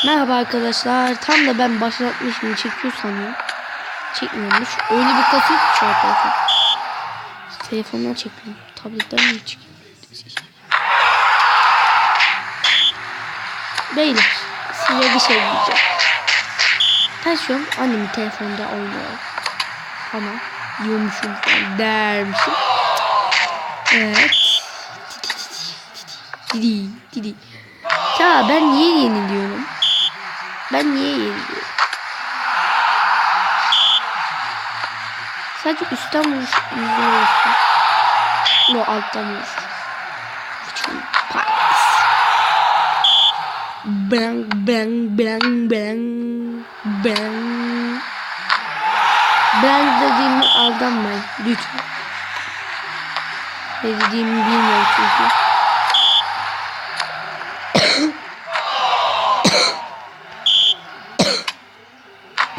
Merhaba arkadaşlar. Tam da ben başlatmışım. Çekiyor sanıyorum. Çekmiyormuş. Öyle bir kasıt şu arkadaşlar. Telefondan çekmiyorum. Tabletten mi çekiyorum? Beyler, size bir şey diyeceğim. Ben şu an annemin telefonda oynuyorum. Ama diyormuşum falan dermişim. Evet. Didi. Ya ben niye yeniliyorum? Ben niye yeniliyorum? Sadece üstten vuruş, yüzüne vuruşsun. No, alttan vuruş. Bang bang bang bang bang. Bang dediğimi aldanmayın lütfen. Ne dediğimi bilmiyorum çünkü.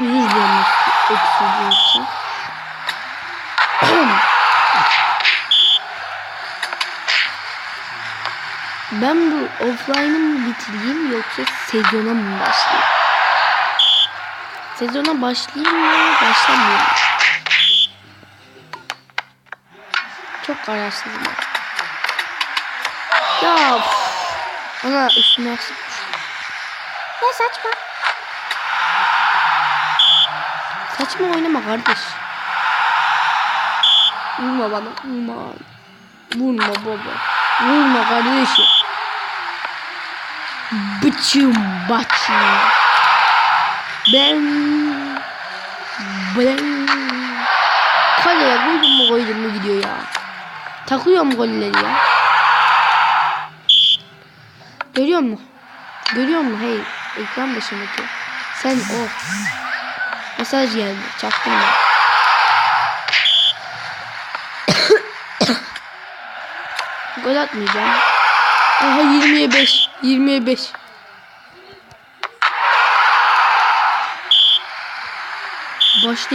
Yüzlerini öksürdüğü için. Ben bu offline'ı mı bitireyim yoksa sezona mı başlayayım? Sezona başlayayım mı başlamayayım mı? Çok kararsızım. Ya ana üstüne yaksıkmış. Ya saçma. Saçma oynama kardeş. Vurma bana. Vurma. Vurma baba. Vurma kardeşim. Bıçım baçım. Ben kaleye koydum mu gidiyor ya. Takıyorum golleri ya. Görüyor musun? Görüyor musun? Hey, ekran başındaki. Sen o. Mesaj geldi. Çaktım ben. Gol atmayacağım. Aha 20'ye 5. Başta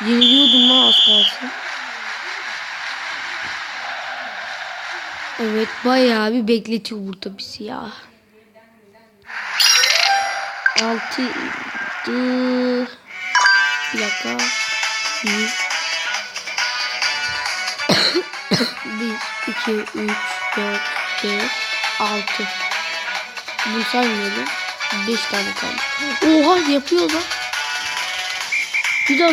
yeniliyordum lan az kalsın. Evet bayağı bir bekletiyor burada bizi ya. 6 bir dakika. 1 2 3 4 5 6. Bunu saymıyorum. 5 tane kaldı. Oha yapıyor lan. Bir daha